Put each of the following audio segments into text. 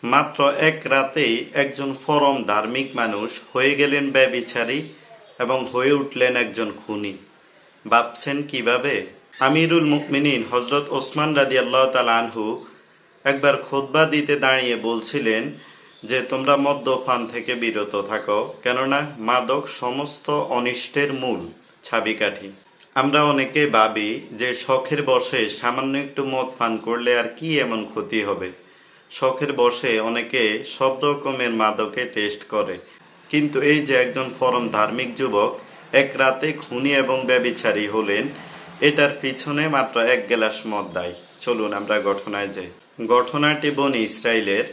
মাত্র এক রাতেই একজন পরম ধার্মিক মানুষ হয়ে গেলেন ব্যভিচারী এবং হয়ে উঠলেন একজন খুনি। ভাবছেন কিভাবে? আমিরুল মুমিনিন হযরত ওসমান রাদিয়াল্লাহু তাআলা আনহু একবার খুতবা দিতে দাঁড়িয়ে বলছিলেন যে তোমরা মদ্যপান থেকে বিরত থাকো, কেননা মাদক সমস্ত অনিষ্টের মূল চাবিকাঠি। আমরা অনেকে ভাবি যে শখের বশে সামান্য একটু মদ পান করলে আর কি এমন ক্ষতি হবে। শখের বশে অনেকে সব রকমের মাদকে টেস্ট করে, কিন্তু এই যে একজন পরম ধার্মিক যুবক এক রাতে খুনি এবং ব্যভিচারী হলেন, এটার পিছনে মাত্র এক গ্লাস মদ দায়ী। চলুন আমরা ঘটনায় যাই। ঘটনাটি বনি ইসরায়েলের।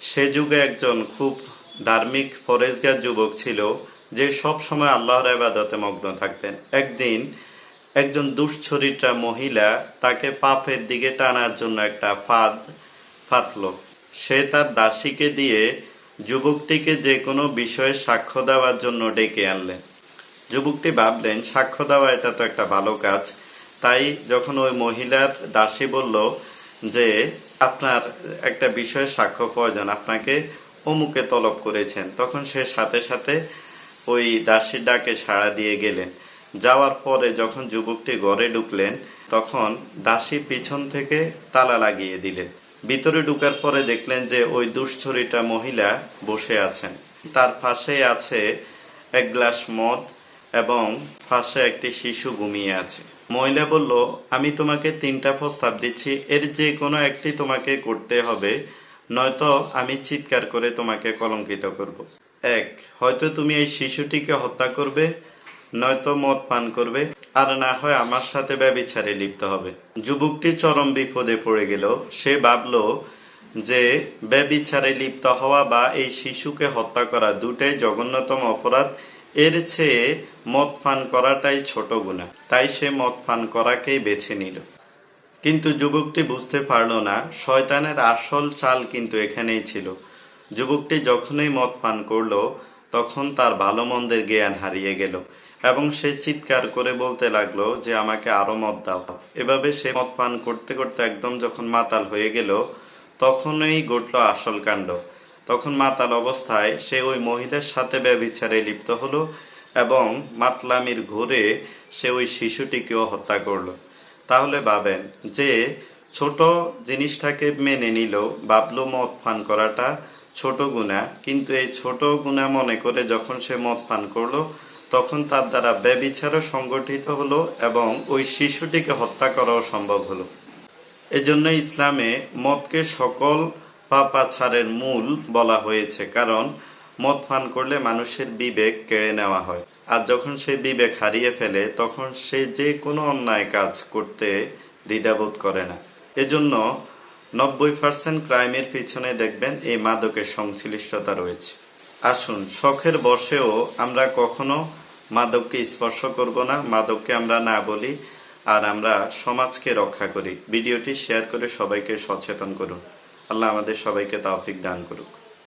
সে যুগে একজন খুব ধার্মিক পরেজগার যুবক ছিল, যে সব সময় আল্লাহর ইবাদতে মগ্ন থাকতেন। একদিন একজন দুশ্চরিত্রা মহিলা তাকে পাপের দিকে টানার জন্য একটা ফাঁদ পাতল। সে তার দাসীকে দিয়ে যুবকটিকে যে কোনো বিষয়ে সাক্ষ্য দেওয়ার জন্য ডেকে আনলেন। যুবকটি ভাবলেন সাক্ষ্য দেওয়া এটা তো একটা ভালো কাজ। তাই যখন ওই মহিলার দাসী বলল যে আপনার একটা বিষয়ে সাক্ষ্য প্রয়োজন, আপনাকে অমুকে তলব করেছেন, তখন সে সাথে সাথে ওই দাসীর ডাকে সাড়া দিয়ে গেলেন। যাওয়ার পরে যখন যুবকটি ঘরে ঢুকলেন, তখন দাসী পিছন থেকে তালা লাগিয়ে দিলেন। ভিতরে ঢুকার পরে দেখলেন যে ওই দুশ্চরিত্রা মহিলা বসে আছেন। তার পাশেই আছে এক গ্লাস মদ এবং পাশে একটি শিশু ঘুমিয়ে আছে। মহিলা বলল, আমি তোমাকে 3টা প্রস্তাব দিচ্ছি, এর যে কোনো একটি তোমাকে করতে হবে, নয়তো আমি চিৎকার করে তোমাকে কলঙ্কিত করব। 1, হয়তো তুমি এই শিশুটিকে হত্যা করবে, নয়তো মদ পান করবে, আর না হয় আমার সাথে ব্যভিচারে লিপ্ত হবে। যুবকটি চরম বিপদে পড়ে গেল। সে ভাবল যে ব্যভিচারে লিপ্ত হওয়া বা এই শিশুকে হত্যা করা দুটাই জঘন্যতম অপরাধ, এর চেয়ে মদ পান করাটাই ছোট গুনাহ। তাই সে মদ পান করাকেই বেছে নিল। কিন্তু যুবকটি বুঝতে পারল না, শয়তানের আসল চাল কিন্তু এখানেই ছিল। যুবকটি যখনই মদ পান করল, তখন তার ভালো মন্দের জ্ঞান হারিয়ে গেল এবং সে চিৎকার করে বলতে লাগলো যে আমাকে আরো মদ দাও। এভাবে সে মদ পান করতে করতে একদম যখন মাতাল হয়ে গেল, তখনই ঘটল আসল কাণ্ড। তখন মাতাল অবস্থায় সে ওই মহিলার সাথে ব্যভিচারে লিপ্ত হলো এবং মাতলামির ঘুরে সে ওই শিশুটিকেও হত্যা করলো। তাহলে ভাবেন যে ছোট জিনিসটাকে মেনে নিল, ভাবলো মদ পান করাটা ছোট গুনাহ, কিন্তু এই ছোট গুনাহ মনে করে যখন সে মদ পান করলো, তখন তার দ্বারা ব্যভিচারও সংগঠিত হলো এবং ওই শিশুটিকে হত্যা করাও সম্ভব হলো। এজন্য ইসলামে মদকে সকল পাপাচারের মূল বলা হয়েছে, কারণ মদ পান করলে মানুষের বিবেক কেড়ে নেওয়া হয়, আর যখন সে বিবেক হারিয়ে ফেলে তখন সে যে কোনো অন্যায় কাজ করতে দ্বিধাবোধ করে না। এজন্য 90% ক্রাইমের পিছনে দেখবেন এই মাদকের সংশ্লিষ্টতা রয়েছে। আসুন শখের বশেও আমরা কখনো মাদককে স্পর্শ করব না, মাদককে আমরা না বলি, আর আমরা সমাজকে রক্ষা করি। ভিডিওটি শেয়ার করে সবাইকে সচেতন করুন। আল্লাহ আমাদের সবাইকে তৌফিক দান করুক।